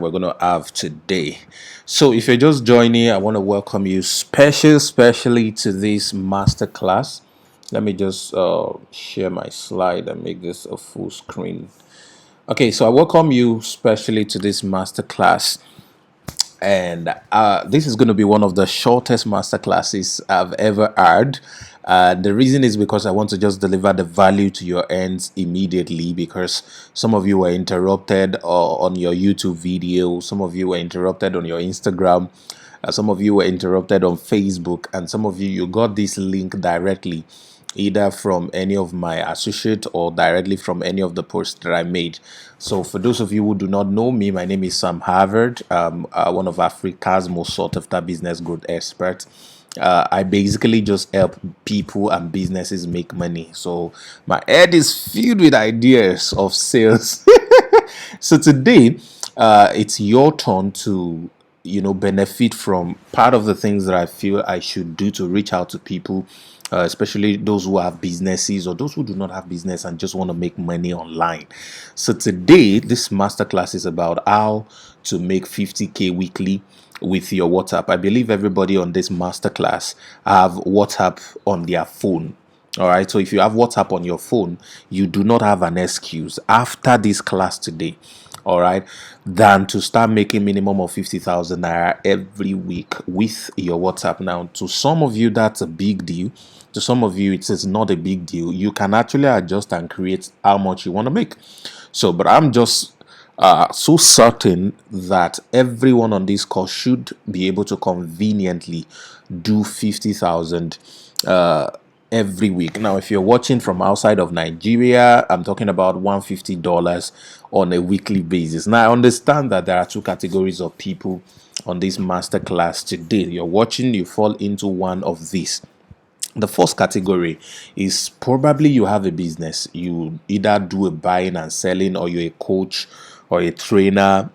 we're going to have today. So, if you're just joining, I want to welcome you especially to this masterclass. Let me just share my slide and make this a full screen. Okay, so I welcome you specially to this masterclass, and this is going to be one of the shortest master classes I've ever had. The reason is because I want to just deliver the value to your ends immediately, because some of you were interrupted on your YouTube video, some of you were interrupted on your Instagram, some of you were interrupted on Facebook, and some of you got this link directly either from any of my associate or directly from any of the posts that I made. So for those of you who do not know me, my name is Sam Harvard, one of Africa's most sought after business growth experts. I basically just help people and businesses make money. So my head is filled with ideas of sales. So today, it's your turn to benefit from part of the things that I feel I should do to reach out to people, especially those who have businesses or those who do not have business and just want to make money online. So today this masterclass is about how to make 50k weekly with your WhatsApp. I believe everybody on this masterclass have WhatsApp on their phone. All right, so if you have WhatsApp on your phone, you do not have an excuse after this class today, all right, than to start making minimum of 50,000 naira every week with your WhatsApp. Now, to some of you, that's a big deal. To some of you, it's not a big deal. You can actually adjust and create how much you want to make. So, but I'm just so certain that everyone on this course should be able to conveniently do 50,000 every week. Now, if you're watching from outside of Nigeria, I'm talking about $150 on a weekly basis. Now, I understand that there are two categories of people on this masterclass today. You're watching, you fall into one of these. The first category is probably you have a business. You either do a buying and selling, or you're a coach or a trainer,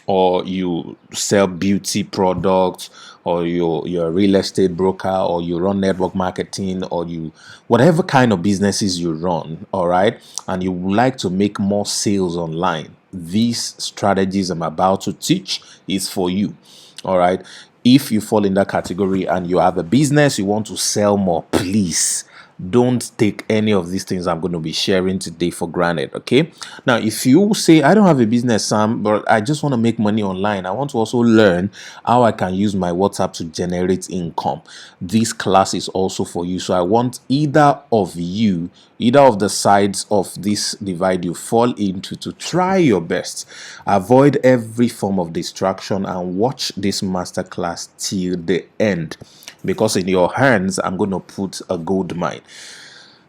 or you sell beauty products, or you're a real estate broker, or you run network marketing, or you whatever kind of businesses you run, all right, and you would like to make more sales online. These strategies I'm about to teach is for you, all right. If you fall in that category and you have a business, you want to sell more, please don't take any of these things I'm going to be sharing today for granted. Okay, now if you say, I don't have a business, Sam, but I just want to make money online, I want to also learn how I can use my WhatsApp to generate income, this class is also for you. So I want either of the sides of this divide you fall into to try your best. Avoid every form of distraction and watch this masterclass till the end, because in your hands I'm going to put a gold mine.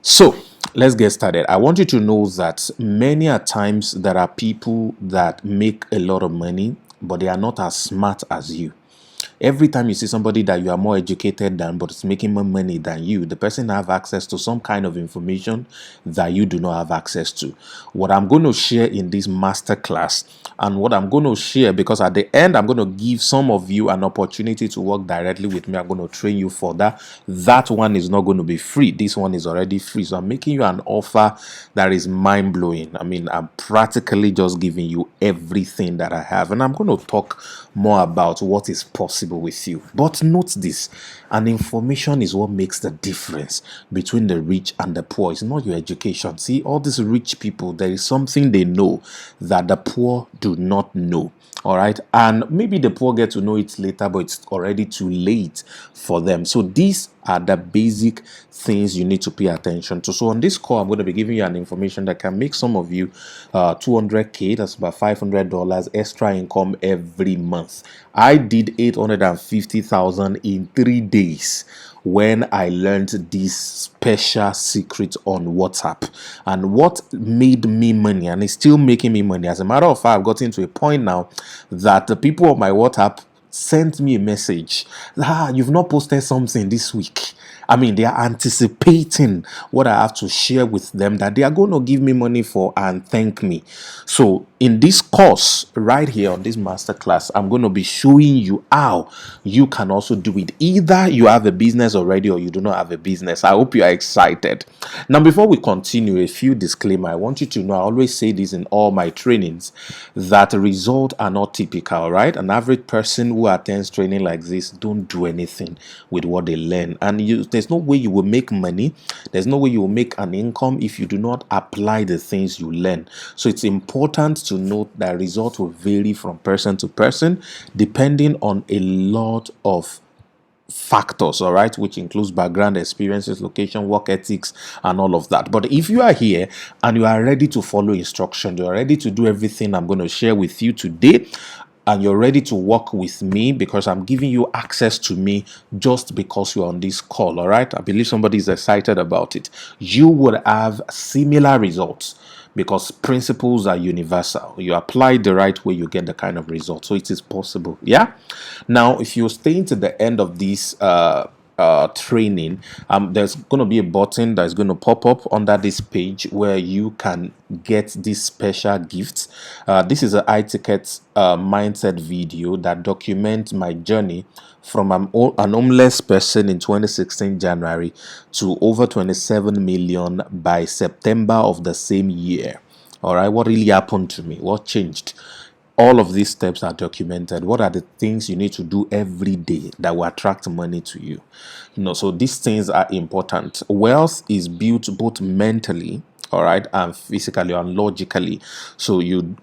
So let's get started. I want you to know that many a times there are people that make a lot of money, but they are not as smart as you. Every time you see somebody that you are more educated than but is making more money than you, the person have access to some kind of information that you do not have access to. What I'm going to share in this master class, and what I'm going to share, because at the end I'm going to give some of you an opportunity to work directly with me. I'm going to train you for that. That one is not going to be free. This one is already free. So I'm making you an offer that is mind-blowing. I mean, I'm practically just giving you everything that I have, and I'm going to talk more about what is possible with you. But note this, and information is what makes the difference between the rich and the poor. It's not your education. See, all these rich people, there is something they know that the poor do not know. All right, and maybe the poor get to know it later, but it's already too late for them. So these are the basic things you need to pay attention to. So on this call, I'm going to be giving you an information that can make some of you 200k, that's about $500 extra income every month. I did 850,000 in 3 days when I learned this special secret on WhatsApp. And what made me money, and it's still making me money. As a matter of fact, I've gotten to a point now that the people on my WhatsApp sent me a message, you've not posted something this week. I mean, they are anticipating what I have to share with them that they are going to give me money for and thank me. So, in this course right here on this masterclass, I'm going to be showing you how you can also do it. Either you have a business already or you do not have a business. I hope you are excited. Now, before we continue, a few disclaimer. I want you to know I always say this in all my trainings that results are not typical, right? An average person who attends training like this don't do anything with what they learn, and there's no way you will make money, there's no way you will make an income if you do not apply the things you learn. So it's important to note that results will vary from person to person depending on a lot of factors, all right, which includes background, experiences, location, work ethics, and all of that. But if you are here and you are ready to follow instruction, you are ready to do everything I'm going to share with you today, and you're ready to work with me because I'm giving you access to me just because you're on this call, all right? I believe somebody is excited about it. You would have similar results because principles are universal. You apply the right way, you get the kind of result. So it is possible. Yeah. Now, if you're staying to the end of this training, there's going to be a button that's going to pop up under this page where you can get these special gifts. This is an iTicket mindset video that documents my journey from an homeless person in 2016 January to over 27 million by September of the same year. All right, what really happened to me? What changed? All of these steps are documented. What are the things you need to do every day that will attract money to you? So these things are important. Wealth is built both mentally, all right, and physically and logically. So you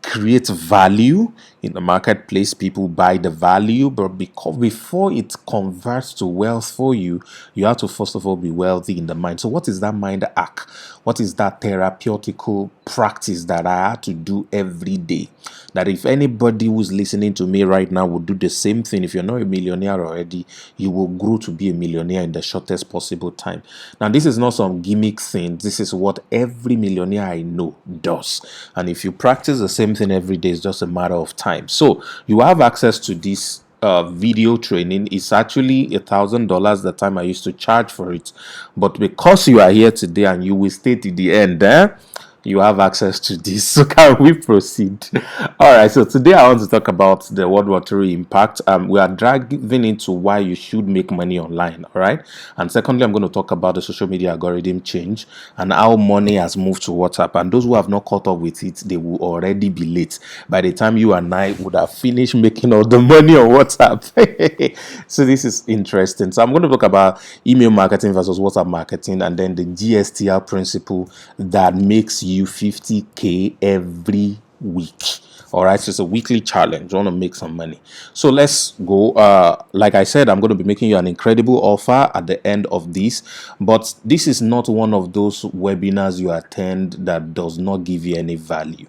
create value in the marketplace. People buy the value, but because before it converts to wealth for you, you have to first of all be wealthy in the mind. So what is that mind hack? What is that therapeutical practice that I have to do every day? That if anybody who's listening to me right now would do the same thing, if you're not a millionaire already, you will grow to be a millionaire in the shortest possible time. Now, this is not some gimmick thing. This is what every millionaire I know does. And if you practice the same thing every day, it's just a matter of time. So you have access to this video training. Is actually $1,000 the time I used to charge for it, but because you are here today and you will stay to the end, you have access to this. So can we proceed? All right, so today I want to talk about the World War III impact. We are diving into why you should make money online. All right, and secondly, I'm going to talk about the social media algorithm change and how money has moved to WhatsApp. And those who have not caught up with it, they will already be late by the time you and I would have finished making all the money on WhatsApp. So this is interesting. So I'm going to talk about email marketing versus WhatsApp marketing, and then the GSTR principle that makes you 50K every week. All right, so it's a weekly challenge. You want to make some money. So let's go. Like I said, I'm going to be making you an incredible offer at the end of this, but this is not one of those webinars you attend that does not give you any value,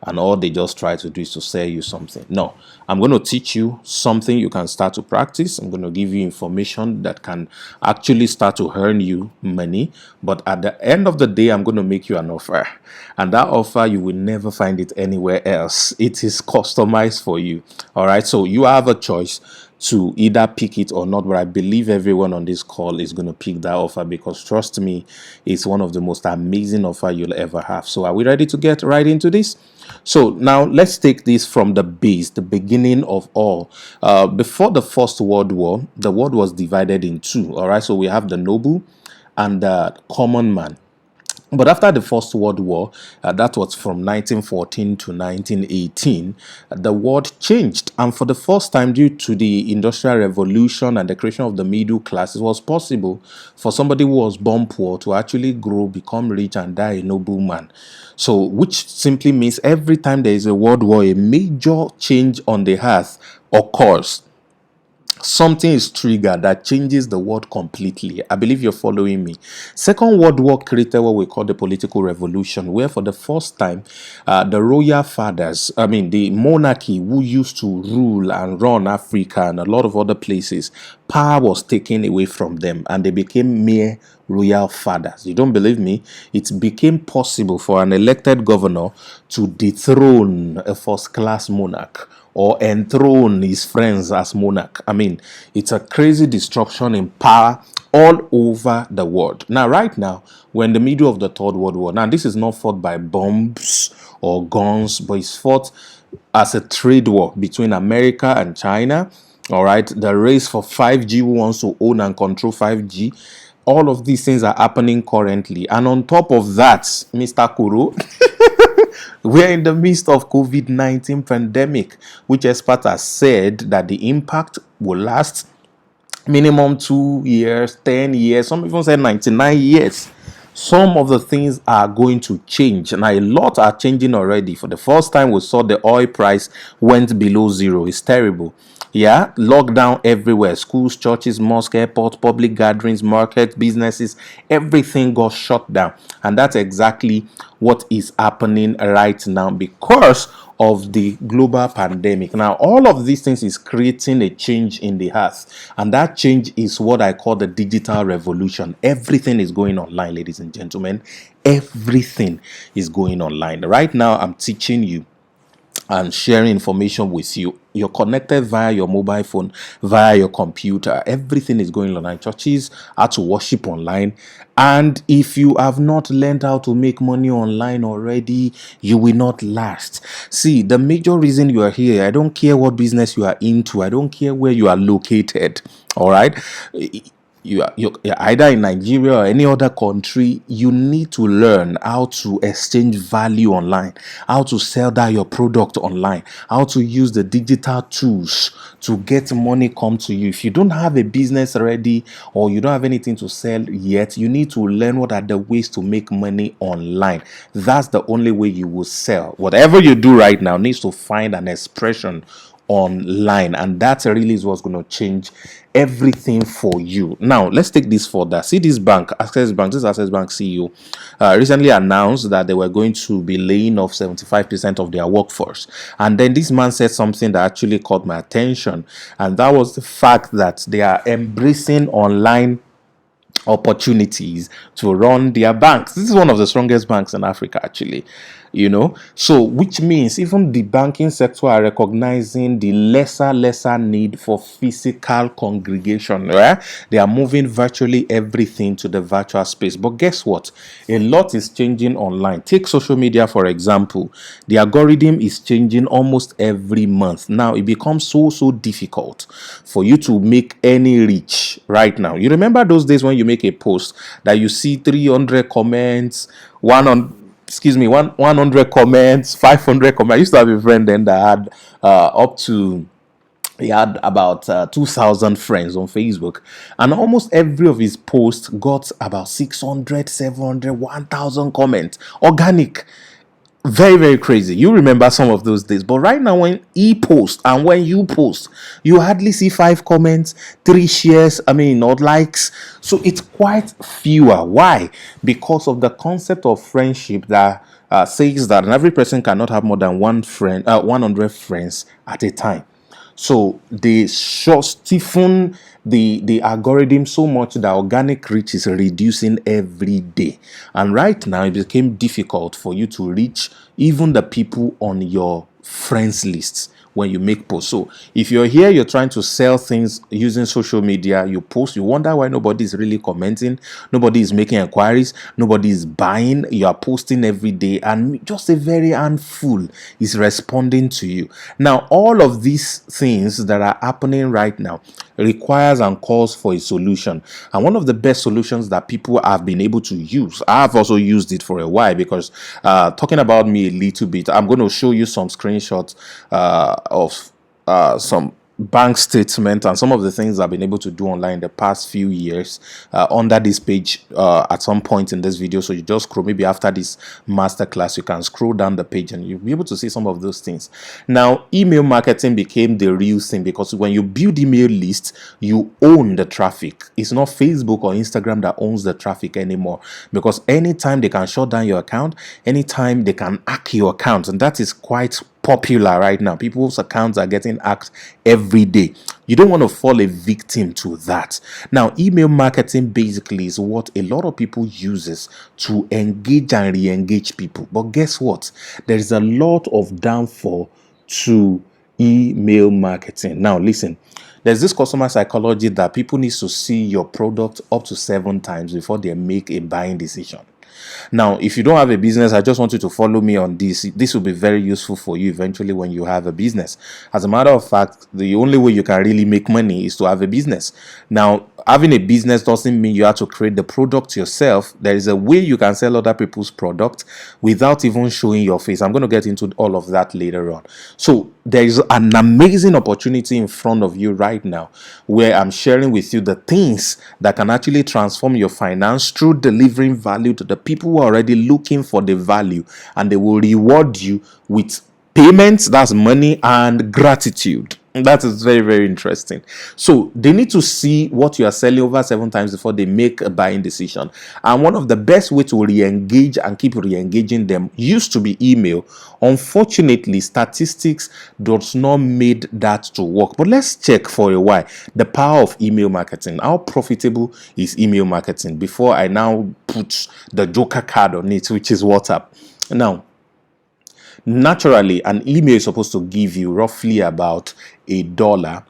and all they just try to do is to sell you something. No, I'm going to teach you something you can start to practice. I'm going to give you information that can actually start to earn you money. But at the end of the day, I'm going to make you an offer. And that offer, you will never find it anywhere else. It is customized for you. All right. So you have a choice to either pick it or not, but I believe everyone on this call is going to pick that offer because trust me, it's one of the most amazing offer you'll ever have. So are we ready to get right into this? So now let's take this from the base, the beginning of all. Before the First World War, the world was divided in two. All right, so we have the noble and the common man. But after the First World War, that was from 1914 to 1918, the world changed. And for the first time, due to the Industrial Revolution and the creation of the middle class, it was possible for somebody who was born poor to actually grow, become rich, and die a nobleman. So, which simply means every time there is a world war, a major change on the earth occurs. Something is triggered that changes the world completely. I believe you're following me. Second World War created what we call the political revolution, where for the first time, the royal fathers, the monarchy who used to rule and run Africa and a lot of other places, power was taken away from them and they became mere royal fathers. You don't believe me? It became possible for an elected governor to dethrone a first class monarch or enthrone his friends as monarch. I mean, it's a crazy disruption in power all over the world. Now, right now, we're in the middle of the Third World War. Now, this is not fought by bombs or guns, but it's fought as a trade war between America and China. All right, the race for 5G, who wants to own and control 5G. All of these things are happening currently. And on top of that, Mr. Kuro, we're in the midst of COVID-19 pandemic, which experts have said that the impact will last minimum 2 years, 10 years, some even say 99 years. Some of the things are going to change. Now, a lot are changing already. For the first time, we saw the oil price went below zero. It's terrible. Yeah, lockdown everywhere. Schools, churches, mosques, airports, public gatherings, markets, businesses, everything got shut down. And that's exactly what is happening right now because of the global pandemic. Now, all of these things is creating a change in the earth, and that change is what I call the digital revolution. Everything is going online, ladies and gentlemen. Everything is going online. Right now, I'm teaching you and sharing information with you. You're connected via your mobile phone, via your computer. Everything is going online. Churches are to worship online. And if you have not learned how to make money online already, you will not last. See, the major reason you are here, I don't care what business you are into, I don't care where you are located. All right. You're either in Nigeria or any other country, you need to learn how to exchange value online, how to sell that your product online, how to use the digital tools to get money come to you. If you don't have a business ready or you don't have anything to sell yet, you need to learn what are the ways to make money online. That's the only way you will sell. Whatever you do right now needs to find an expression online, and that really is what's going to change everything for you. Now let's take this further. See, this bank, Access Bank, this Access Bank CEO recently announced that they were going to be laying off 75% of their workforce, and then this man said something that actually caught my attention, and that was the fact that they are embracing online opportunities to run their banks. This is one of the strongest banks in Africa, actually. So which means even the banking sector are recognizing the lesser need for physical congregation, right? They are moving virtually everything to the virtual space. But guess what? A lot is changing online. Take social media, for example. The algorithm is changing almost every month. Now it becomes so difficult for you to make any reach right now. You remember those days when you make a post that you see 300 comments, 100 comments, 500 comments. I used to have a friend then that had he had about 2,000 friends on Facebook, and almost every of his posts got about 600, 700, 1,000 comments. Organic. Very crazy. You remember some of those days, but right now when he posts and when you post, you hardly see 5 comments, 3 shares, not likes. So it's quite fewer. Why? Because of the concept of friendship that says that every person cannot have more than 100 friends at a time. So they stiffen the algorithm so much that organic reach is reducing every day. And right now it became difficult for you to reach even the people on your friends lists when you make posts. So if you're here, you're trying to sell things using social media, you post, you wonder why nobody is really commenting, nobody is making inquiries, nobody is buying, you are posting every day, and just a very handful is responding to you. Now, all of these things that are happening right now requires and calls for a solution. And one of the best solutions that people have been able to use, I've also used it for a while, because talking about me a little bit, I'm going to show you some screenshots of some bank statement and some of the things I've been able to do online the past few years under this page at some point in this video. So you just scroll, maybe after this masterclass, you can scroll down the page and you'll be able to see some of those things. Now, email marketing became the real thing, because when you build email lists, you own the traffic. It's not Facebook or Instagram that owns the traffic anymore, because anytime they can shut down your account, anytime they can hack your account, and that is quite popular right now. People's accounts are getting hacked every day. You don't want to fall a victim to that. Now, email marketing basically is what a lot of people uses to engage and re-engage people. But guess what? There is a lot of downfall to email marketing. Now, listen, there's this customer psychology that people need to see your product up to 7 times before they make a buying decision. Now, if you don't have a business, I just want you to follow me on this. This will be very useful for you eventually when you have a business. As a matter of fact, the only way you can really make money is to have a business. Now, having a business doesn't mean you have to create the product yourself. There is a way you can sell other people's product without even showing your face. I'm going to get into all of that later on. So there is an amazing opportunity in front of you right now where I'm sharing with you the things that can actually transform your finance through delivering value to the people who are already looking for the value, and they will reward you with payments, that's money, and gratitude. That is very, very interesting. So they need to see what you are selling over 7 times before they make a buying decision. And one of the best way to re-engage and keep re-engaging them used to be email. Unfortunately, statistics does not made that to work. But let's check for a while the power of email marketing. How profitable is email marketing before I now put the joker card on it, which is WhatsApp. Now, naturally, an email is supposed to give you roughly about $1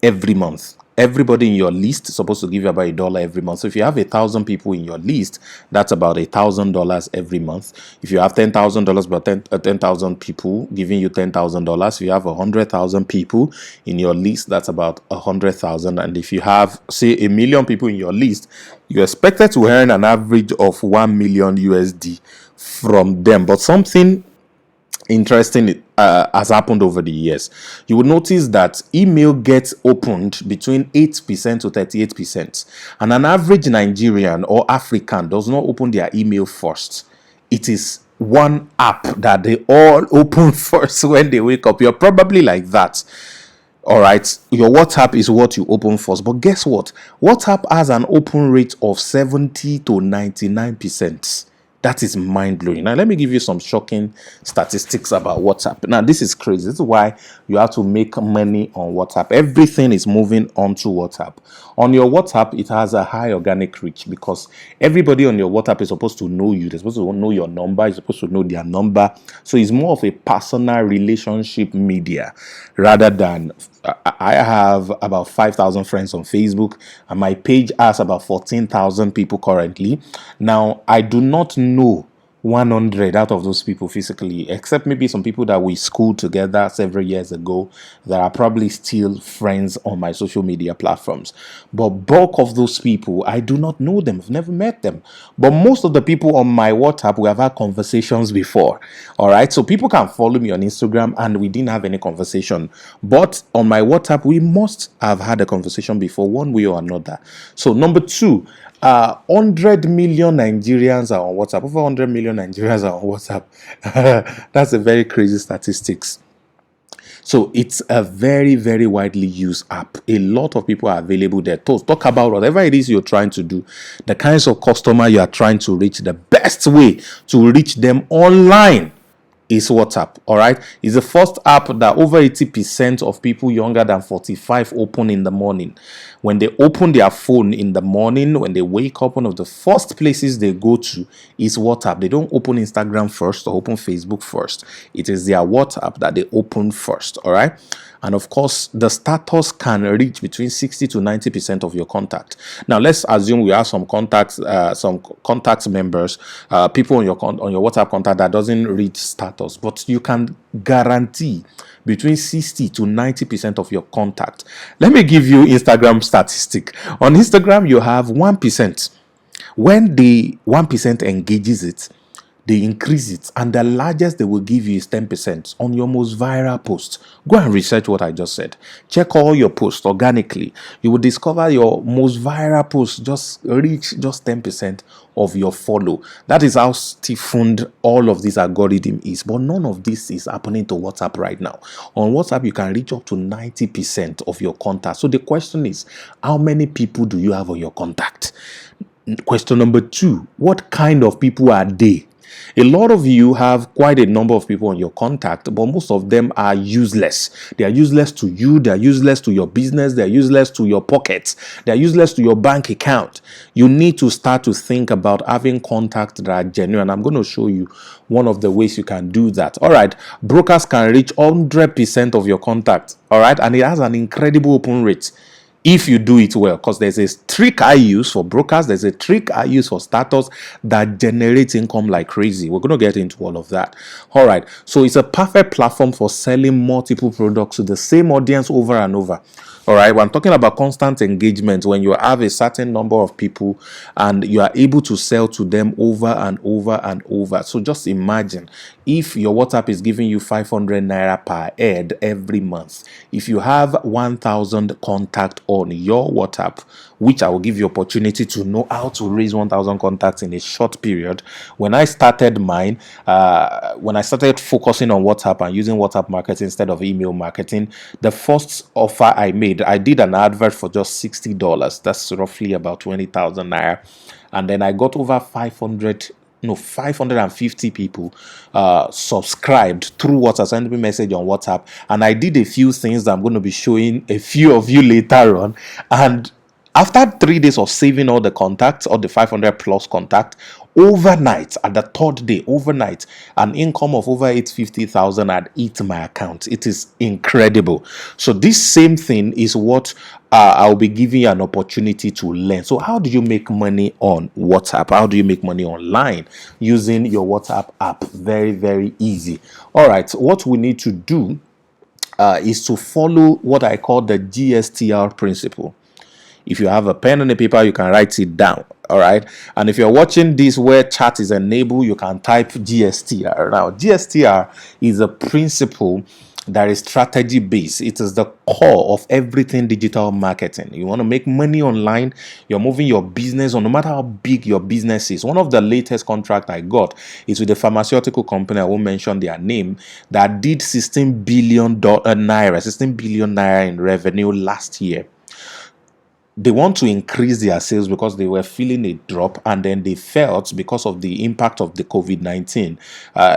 every month. Everybody in your list is supposed to give you about $1 every month. So if you have 1,000 people in your list, that's about $1,000 every month. If you have $10,000, about 10,000 people giving you $10,000. If you have 100,000 people in your list, that's about 100,000. And if you have, say, 1,000,000 people in your list, you're expected to earn an average of 1 million USD from them. But something interesting has happened over the years. You will notice that email gets opened between 8% to 38%, and an average Nigerian or African does not open their email first. It is one app that they all open first when they wake up. You're probably like that. All right, your WhatsApp is what you open first, but guess what? WhatsApp has an open rate of 70 to 99%. That is mind blowing. Now, let me give you some shocking statistics about WhatsApp. Now, this is crazy. This is why you have to make money on WhatsApp. Everything is moving onto WhatsApp. On your WhatsApp, it has a high organic reach because everybody on your WhatsApp is supposed to know you. They're supposed to know your number. You're supposed to know their number. So it's more of a personal relationship media rather than. I have about 5,000 friends on Facebook, and my page has about 14,000 people currently. Now, I do not know 100 out of those people physically, except maybe some people that we schooled together several years ago that are probably still friends on my social media platforms. But bulk of those people, I do not know them. I've never met them. But most of the people on my WhatsApp, we have had conversations before. All right. So people can follow me on Instagram and we didn't have any conversation. But on my WhatsApp, we must have had a conversation before one way or another. So number two, 100 million Nigerians are on WhatsApp. Over 100 million Nigerians are on WhatsApp. That's a very crazy statistics. So it's a very, very widely used app. A lot of people are available there. Talk about whatever it is you're trying to do, the kinds of customer you are trying to reach. The best way to reach them online is WhatsApp. All right, it's the first app that over 80% of people younger than 45 open in the morning. When they open their phone in the morning, when they wake up, one of the first places they go to is WhatsApp. They don't open Instagram first or open Facebook first. It is their WhatsApp that they open first. All right. And of course, the status can reach between 60 to 90% of your contact. Now, let's assume we have some contacts, members, people on your WhatsApp contact that doesn't reach status, but you can guarantee between 60 to 90% of your contact. Let me give you Instagram statistic. On Instagram, you have 1%. When the 1% engages it, they increase it, and the largest they will give you is 10% on your most viral post. Go and research what I just said. Check all your posts organically. You will discover your most viral posts just reach just 10% of your follow. That is how stiffened all of this algorithm is. But none of this is happening to WhatsApp right now. On WhatsApp, you can reach up to 90% of your contact. So the question is, how many people do you have on your contact? Question number two, what kind of people are they? A lot of you have quite a number of people on your contact, but most of them are useless. They are useless to you, they are useless to your business, they are useless to your pockets, they are useless to your bank account. You need to start to think about having contacts that are genuine. I'm going to show you one of the ways you can do that. All right, brokers can reach 100% of your contacts. All right, and it has an incredible open rate if you do it well, because there's a trick I use for brokers, there's a trick I use for starters that generates income like crazy. We're going to get into all of that. All right, so it's a perfect platform for selling multiple products to the same audience over and over. All right, when I'm talking about constant engagement, when you have a certain number of people and you are able to sell to them over and over and over. So just imagine if your WhatsApp is giving you 500 naira per ad every month. If you have 1,000 contact on your WhatsApp, which I will give you opportunity to know how to raise 1,000 contacts in a short period. When I started mine, when I started focusing on WhatsApp and using WhatsApp marketing instead of email marketing, the first offer I made, I did an advert for just $60. That's roughly about 20,000 naira. And then I got over 550 people subscribed through WhatsApp, sent me message on WhatsApp, and I did a few things that I'm going to be showing a few of you later on. And after 3 days of saving all the contacts, or the 500 plus contact, overnight, at the third day, overnight, an income of over 850,000 had hit my account. It is incredible. So this same thing is what I'll be giving you an opportunity to learn. So how do you make money on WhatsApp? How do you make money online using your WhatsApp app? Very, very easy. All right, what we need to do is to follow what I call the GSTR principle. If you have a pen and a paper, you can write it down. All right. And if you're watching this where chat is enabled, you can type GSTR. Now, GSTR is a principle that is strategy based. It is the core of everything digital marketing. You want to make money online, you're moving your business on, no matter how big your business is. One of the latest contract I got is with a pharmaceutical company, I won't mention their name, that did 16 billion naira, 16 billion naira in revenue last year. They want to increase their sales because they were feeling a drop, and then they felt because of the impact of the COVID-19,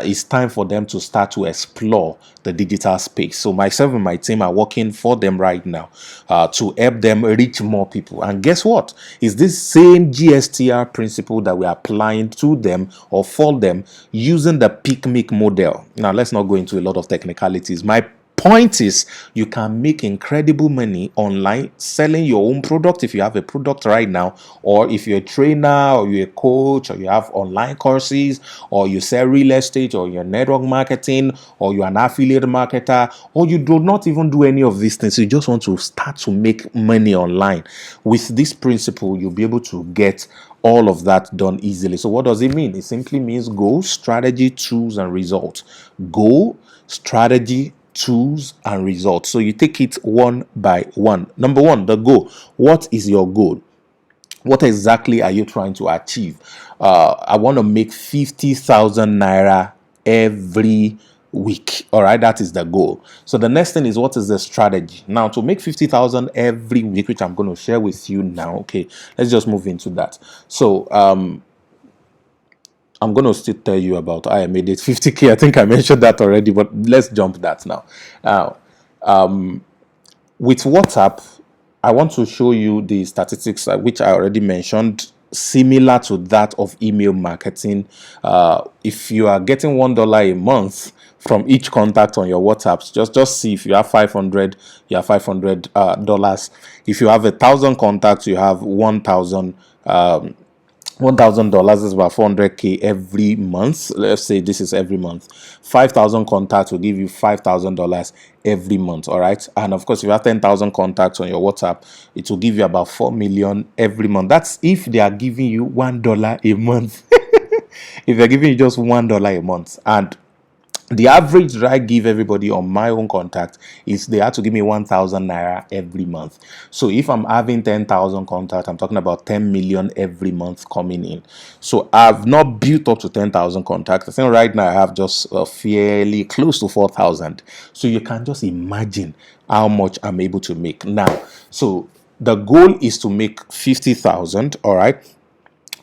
it's time for them to start to explore the digital space. So myself and my team are working for them right now to help them reach more people. And guess what? It's this same GSTR principle that we are applying to them or for them using the pick-make model. Now, let's not go into a lot of technicalities. My point is, you can make incredible money online selling your own product if you have a product right now, or if you're a trainer or you're a coach or you have online courses, or you sell real estate, or you're network marketing, or you're an affiliate marketer, or you do not even do any of these things. You just want to start to make money online. With this principle, you'll be able to get all of that done easily. So what does it mean? It simply means goal, strategy, tools, and results. Goal, strategy, tools, and results. So you take it one by one. Number one, the goal. What is your goal? What exactly are you trying to achieve? I want to make 50,000 naira every week. All right, that is the goal. So the next thing is, what is the strategy? Now, to make 50,000 every week, which I'm going to share with you now. Okay, let's just move into that. So I'm going to still tell you about I made it 50K. I think I mentioned that already, but let's jump that now. Now, with WhatsApp, I want to show you the statistics which I already mentioned, similar to that of email marketing. If you are getting $1 a month from each contact on your WhatsApps, just see. If you have 500, you have $500. If you have 1,000 contacts, you have 1,000. $1,000 is about 400K every month. Let's say this is every month. 5,000 contacts will give you $5,000 every month. All right. And of course, if you have 10,000 contacts on your WhatsApp, it will give you about 4 million every month. That's if they are giving you $1 a month. If they're giving you just $1 a month, and the average that I give everybody on my own contact is they have to give me 1,000 naira every month. So if I'm having 10,000 contacts, I'm talking about 10 million every month coming in. So I've not built up to 10,000 contacts. I think right now I have just fairly close to 4,000. So you can just imagine how much I'm able to make now. So the goal is to make 50,000. All right.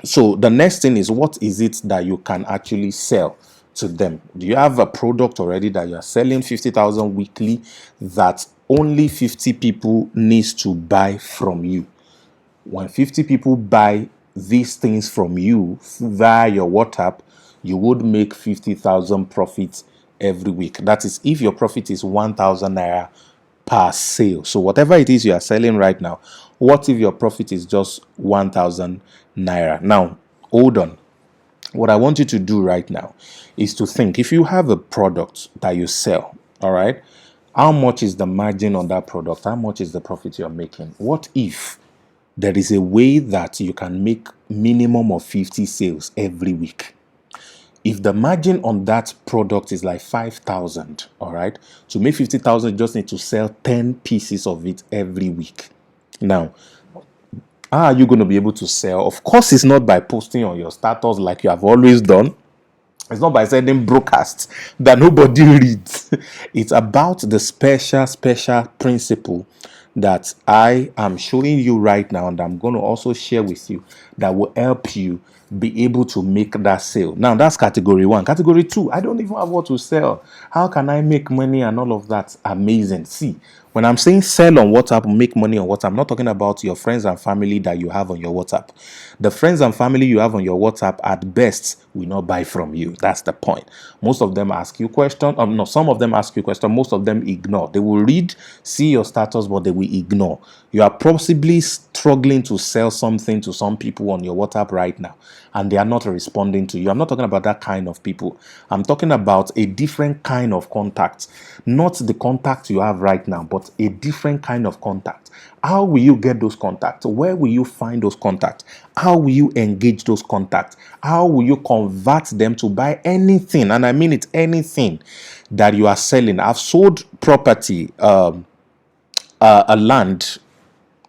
So the next thing is, what is it that you can actually sell to them? Do you have a product already that you are selling 50,000 weekly that only 50 people needs to buy from you? When 50 people buy these things from you via your WhatsApp, you would make 50,000 profits every week. That is, if your profit is 1,000 naira per sale. So whatever it is you are selling right now, what if your profit is just 1,000 naira? Now, hold on. What I want you to do right now is to think, if you have a product that you sell, all right, how much is the margin on that product? How much is the profit you're making? What if there is a way that you can make minimum of 50 sales every week? If the margin on that product is like 5,000, all right, to make 50,000, you just need to sell 10 pieces of it every week. Now, how are you going to be able to sell? Of course, it's not by posting on your status like you have always done. It's not by sending broadcasts that nobody reads. It's about the special principle that I am showing you right now, and I'm going to also share with you, that will help you be able to make that sale. Now, that's category one. Category two, I don't even have what to sell. How can I make money and all of that? Amazing. See, when I'm saying sell on WhatsApp, make money on WhatsApp, I'm not talking about your friends and family that you have on your WhatsApp. The friends and family you have on your WhatsApp at best will not buy from you. That's the point. Most of them ask you questions. No, some of them ask you questions. Most of them ignore. They will read, see your status, but they will ignore. You are possibly struggling to sell something to some people on your WhatsApp right now, and they are not responding to you. I'm not talking about that kind of people. I'm talking about a different kind of contact. Not the contact you have right now, but a different kind of contact. How will you get those contacts? Where will you find those contacts? How will you engage those contacts? How will you convert them to buy anything? And I mean it, anything that you are selling. I've sold property, a land,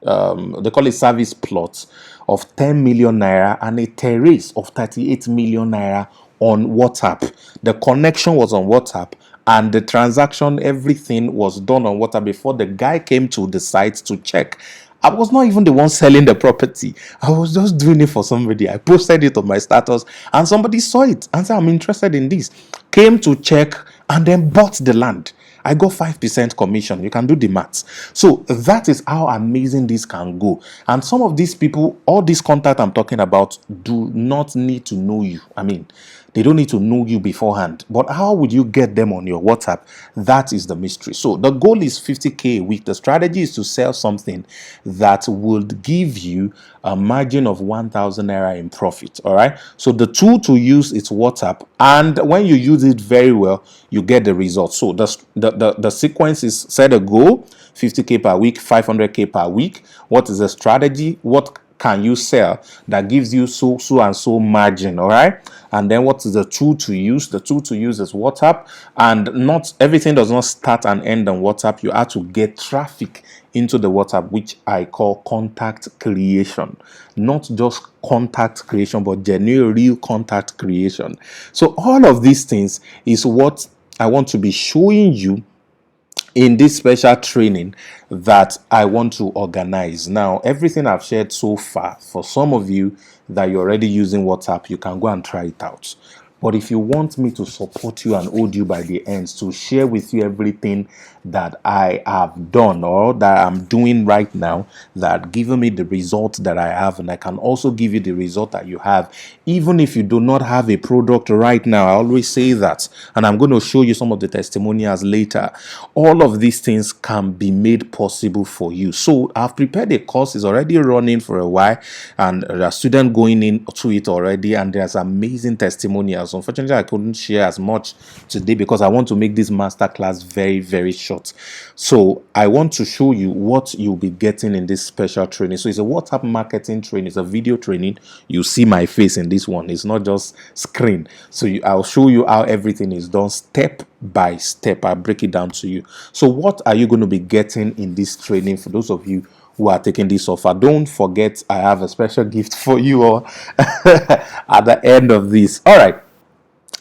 they call it service plots, of 10 million naira and a terrace of 38 million naira on WhatsApp. The connection was on WhatsApp, and the transaction, everything was done on WhatsApp before the guy came to the site to check. I was not even the one selling the property. I was just doing it for somebody. I posted it on my status, and somebody saw it and said, I'm interested in this. Came to check and then bought the land. I got 5% commission. You can do the maths. So that is how amazing this can go. And some of these people, all this contact I'm talking about, do not need to know you. I mean, they don't need to know you beforehand. But how would you get them on your WhatsApp? That is the mystery. So the goal is 50K a week. The strategy is to sell something that would give you a margin of 1,000 naira in profit. All right. So the tool to use is WhatsApp. And when you use it very well, you get the results. So the sequence is: set a goal, 50K per week, 500K per week. What is the strategy? What can you sell that gives you so and so margin? All right. And then what is the tool to use? The tool to use is WhatsApp. And not everything does not start and end on WhatsApp. You have to get traffic into the WhatsApp, which I call contact creation. Not just contact creation, but genuine real contact creation. So all of these things is what I want to be showing you in this special training that I want to organize. Now, everything I've shared so far, for some of you that you're already using WhatsApp, you can go and try it out. But if you want me to support you and hold you by the ends, to share with you everything that I have done or that I'm doing right now, that given me the result that I have, and I can also give you the result that you have, even if you do not have a product right now. I always say that, and I'm going to show you some of the testimonials later. All of these things can be made possible for you. So I've prepared a course. It's already running for a while, and there are students going into it already, and there's amazing testimonials. Unfortunately, I couldn't share as much today because I want to make this masterclass very, very short. So I want to show you what you'll be getting in this special training. So it's a WhatsApp marketing training. It's a video training. You see my face in this one. It's not just screen. So I'll show you how everything is done step by step. I'll break it down to you. So what are you going to be getting in this training? For those of you who are taking this offer, don't forget I have a special gift for you all at the end of this. All right.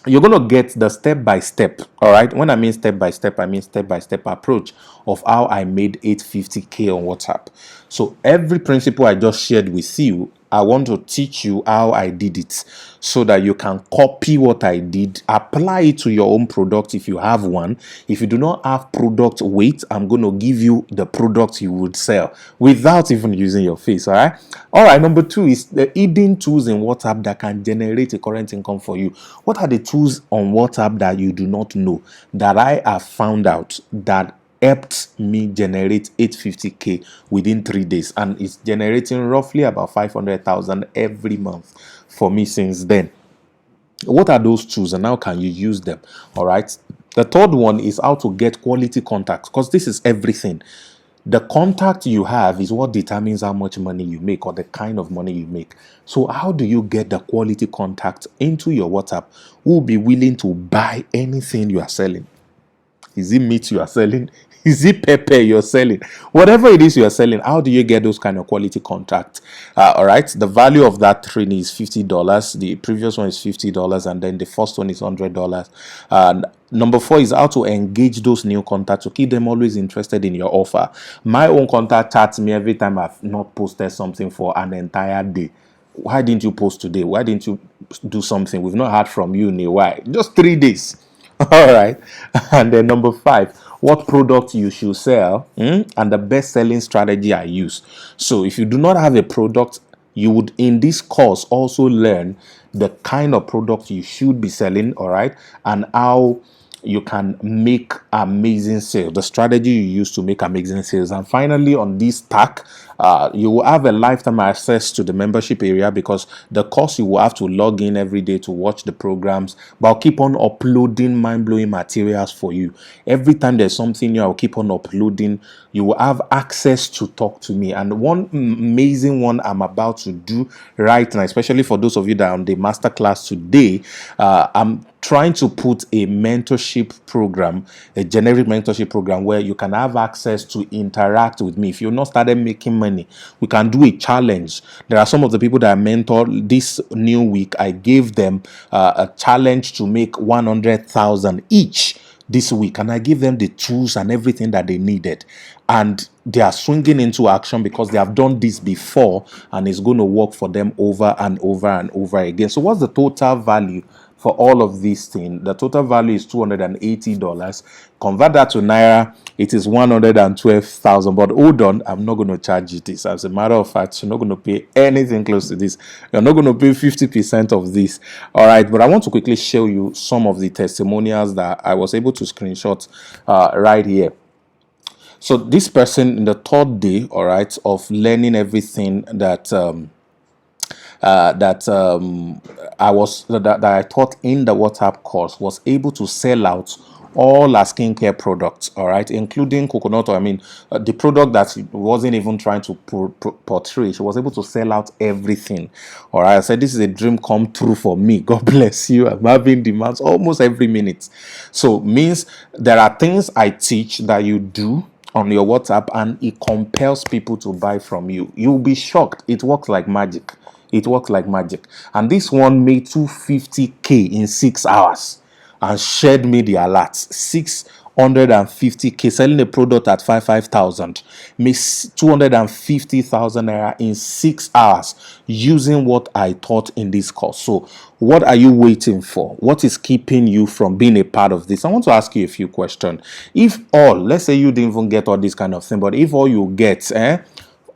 You're going to get the step by step. All right. When I mean step by step, I mean step by step approach of how I made 850K on WhatsApp. So every principle I just shared with you I want to teach you how I did it so that you can copy what I did, apply it to your own product if you have one. If you do not have product, wait, I'm going to give you the product you would sell without even using your face. All right. All right. Number 2 is the hidden tools in WhatsApp that can generate a current income for you. What are the tools on WhatsApp that you do not know that I have found out that helped me generate 850k within 3 days, and it's generating roughly about 500,000 every month for me since then? What are those tools and how can you use them? All right. The third one is how to get quality contacts, because this is everything. The contact you have is what determines how much money you make or the kind of money you make. So how do you get the quality contact into your WhatsApp who will be willing to buy anything you are selling? Is it meat you are selling? Is it pepper you're selling? Whatever it is you are selling, how do you get those kind of quality contracts? All right. The value of that training is $50. The previous one is $50, and then the first one is $100. And number 4 is how to engage those new contacts to keep them always interested in your offer. My own contact chats me every time I've not posted something for an entire day. Why didn't you post today? Why didn't you do something? We've not heard from you in a while. Just 3 days. All right. And then number 5, what product you should sell, and the best selling strategy I use. So if you do not have a product, you would in this course also learn the kind of product you should be selling, all right, and how you can make amazing sales, the strategy you use to make amazing sales. And finally, on this tack, you will have a lifetime access to the membership area, because the course you will have to log in every day to watch the programs, but I'll keep on uploading mind-blowing materials for you. Every time there's something new, I'll keep on uploading. You will have access to talk to me. And one amazing one I'm about to do right now, especially for those of you that are on the masterclass today, I'm trying to put a mentorship program, a generic mentorship program, where you can have access to interact with me. If you've not started making money, we can do a challenge. There are some of the people that I mentored this new week. I gave them a challenge to make 100,000 each this week, and I give them the tools and everything that they needed, and they are swinging into action because they have done this before, and it's going to work for them over and over and over again. So what's the total value for all of these things? The total value is $280. Convert that to naira, it is 112,000. But hold on, I'm not going to charge you this. As a matter of fact, you're not going to pay anything close to this. You're not going to pay 50% of this. All right, but I want to quickly show you some of the testimonials that I was able to screenshot right here. So this person, in the third day, all right, of learning everything that that I taught in the WhatsApp course, was able to sell out all our skincare products, all right, including coconut oil. I mean, the product that she wasn't even trying to portray, she was able to sell out everything. All right, I said this is a dream come true for me. God bless you. I'm having demands almost every minute. So means there are things I teach that you do on your WhatsApp, and it compels people to buy from you. You'll be shocked. It works like magic. It works like magic. And this one made 250k in 6 hours and shared me the alerts. 650k selling a product at 5,000, makes 250,000 naira in 6 hours using what I taught in this course. So what are you waiting for? What is keeping you from being a part of this? I want to ask you a few questions. If all, let's say you didn't even get all this kind of thing, but if all you get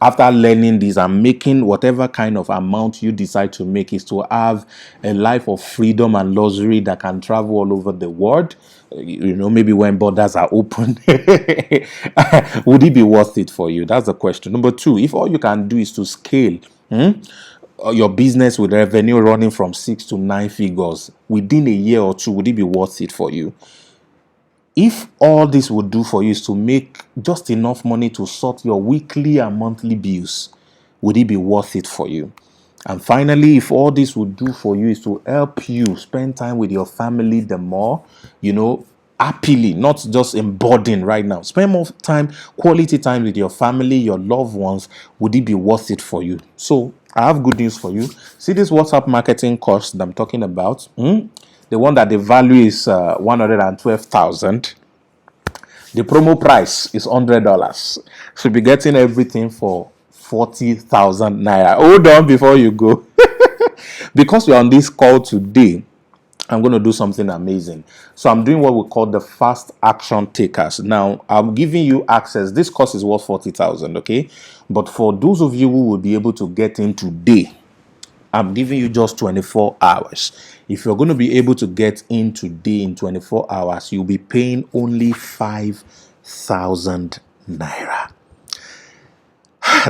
after learning this and making whatever kind of amount you decide to make is to have a life of freedom and luxury that can travel all over the world, maybe when borders are open, would it be worth it for you? That's the question. Number 2, if all you can do is to scale your business with revenue running from 6 to 9 figures within a year or two, would it be worth it for you? If all this would do for you is to make just enough money to sort your weekly and monthly bills, would it be worth it for you? And finally, if all this would do for you is to help you spend time with your family the more, happily, not just in burden right now. Spend more time, quality time with your family, your loved ones. Would it be worth it for you? So I have good news for you. See this WhatsApp marketing course that I'm talking about? The one that the value is 112,000. The promo price is $100. So you'll be getting everything for 40,000 naira. Hold on before you go. Because you're on this call today, I'm going to do something amazing. So I'm doing what we call the fast action takers. Now, I'm giving you access. This course is worth 40,000, okay? But for those of you who will be able to get in today, I'm giving you just 24 hours. If you're going to be able to get in today in 24 hours, you'll be paying only 5,000 naira.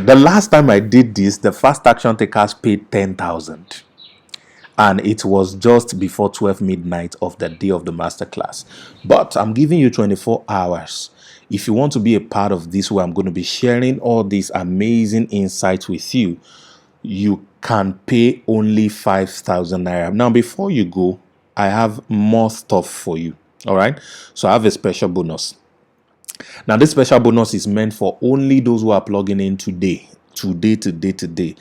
The last time I did this, the fast action takers paid 10,000. And it was just before 12 midnight of the day of the masterclass. But I'm giving you 24 hours. If you want to be a part of this, where I'm going to be sharing all these amazing insights with you, you can pay only 5,000 naira. Now, before you go, I have more stuff for you. All right. So I have a special bonus. Now, this special bonus is meant for only those who are plugging in today. Today.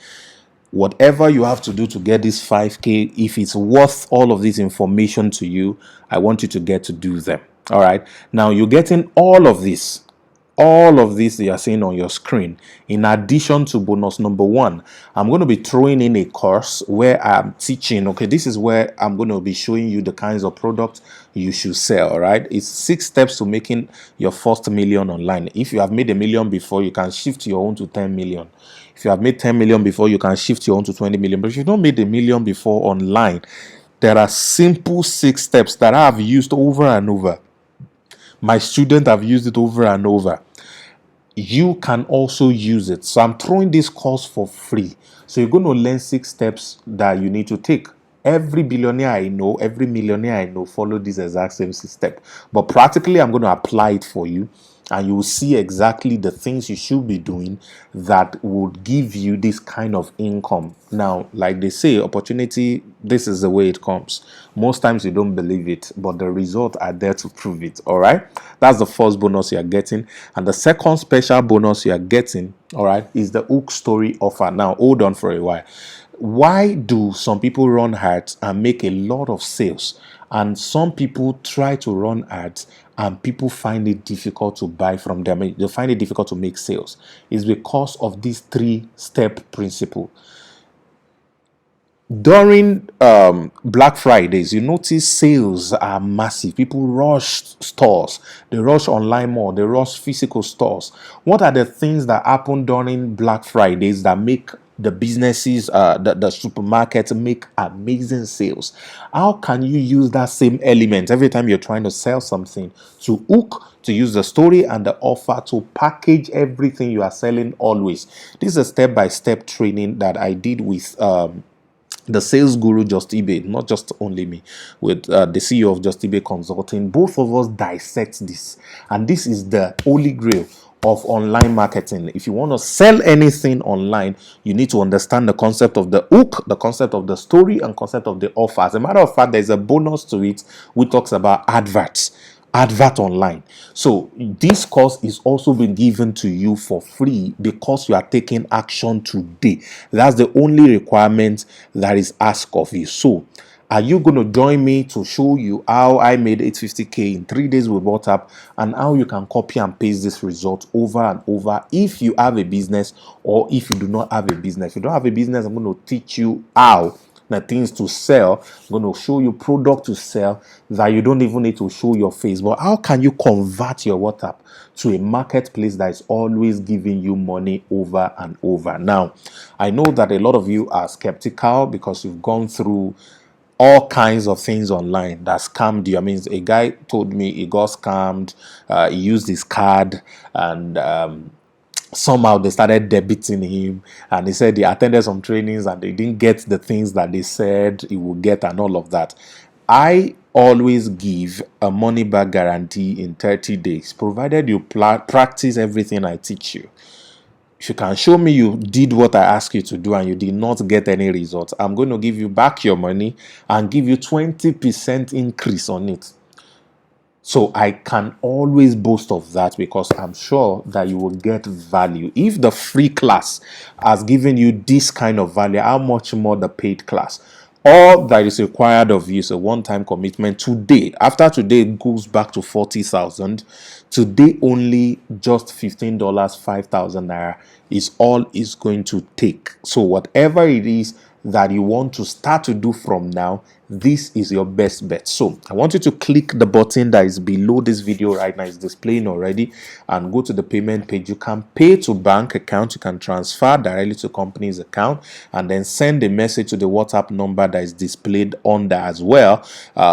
Whatever you have to do to get this 5K, if it's worth all of this information to you, I want you to get to do them. All right. Now, you're getting all of this you are seeing on your screen. In addition to bonus number one, I'm going to be throwing in a course where I'm teaching. Okay, this is where I'm going to be showing you the kinds of products you should sell. All right, it's 6 steps to making your first million online. If you have made a million before, you can shift your own to 10 million. If you have made 10 million before, you can shift your own to 20 million. But if you've not made a million before online, there are simple 6 steps that I have used over and over. My students have used it over and over. You can also use it. So I'm throwing this course for free. So you're going to learn 6 steps that you need to take. Every billionaire I know, every millionaire I know follow this exact same step. But practically, I'm going to apply it for you. And you will see exactly the things you should be doing that would give you this kind of income. Now, like they say, opportunity, this is the way it comes. Most times you don't believe it, but the results are there to prove it. All right. That's the first bonus you are getting. And the second special bonus you are getting, all right, is the hook story offer. Now, hold on for a while. Why do some people run ads and make a lot of sales, and some people try to run ads and people find it difficult to buy from them? They find it difficult to make sales. It's because of this 3-step principle. During Black Fridays, you notice sales are massive. People rush stores, they rush online more, they rush physical stores. What are the things that happen during Black Fridays that make the businesses, the supermarkets make amazing sales? How can you use that same element every time you're trying to sell something to hook, to use the story and the offer to package everything you are selling always? This is a step-by-step training that I did with the sales guru Just eBay, not just only me, with the CEO of Just eBay Consulting. Both of us dissect this, and this is the holy grail of online marketing. If you want to sell anything online, you need to understand the concept of the hook, the concept of the story, and concept of the offer. As a matter of fact, there's a bonus to it which talks about advert online. So this course is also been given to you for free because you are taking action today. That's the only requirement that is asked of you. So are you going to join me to show you how I made 850K in 3 days with WhatsApp, and how you can copy and paste this result over and over if you have a business, or if you do not have a business? If you don't have a business, I'm going to teach you how the things to sell. I'm going to show you product to sell that you don't even need to show your face. But how can you convert your WhatsApp to a marketplace that is always giving you money over and over? Now, I know that a lot of you are skeptical because you've gone through all kinds of things online that scammed you. I mean, a guy told me he got scammed. He used his card, and somehow they started debiting him, and he said he attended some trainings and they didn't get the things that they said he would get and all of that. I always give a money back guarantee in 30 days, provided you practice everything I teach you. If you can show me you did what I asked you to do and you did not get any results, I'm going to give you back your money and give you 20% increase on it. So I can always boast of that because I'm sure that you will get value. If the free class has given you this kind of value, how much more the paid class? All that is required of you is a one-time commitment today. After today, it goes back to 40,000. Today, only just $15, 5,000 naira is all it's going to take. So whatever it is that you want to start to do from now, this is your best bet. So I want you to click the button that is below this video right now. It's displaying already, and go to the payment page. You can pay to bank account, you can transfer directly to company's account, and then send a message to the WhatsApp number that is displayed on there as well.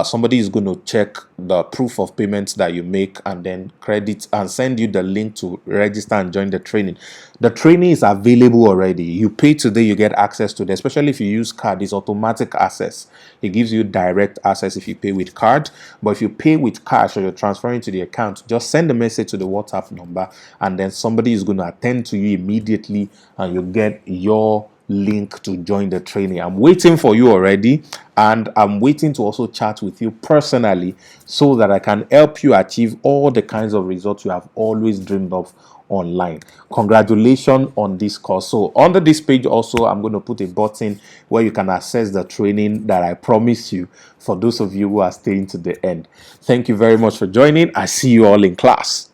Somebody is going to check the proof of payments that you make, and then credit and send you the link to register and join the training. The training is available already. You pay today, you get access to it. Especially if you use card, it's automatic access. It gives you direct access if you pay with card. But if you pay with cash or you're transferring to the account, just send a message to the WhatsApp number, and then somebody is going to attend to you immediately, and you get your link to join the training. I'm waiting for you already, and I'm waiting to also chat with you personally so that I can help you achieve all the kinds of results you have always dreamed of online. Congratulations on this course. So under this page also, I'm going to put a button where you can access the training that I promise you, for those of you who are staying to the end. Thank you very much for joining. I see you all in class.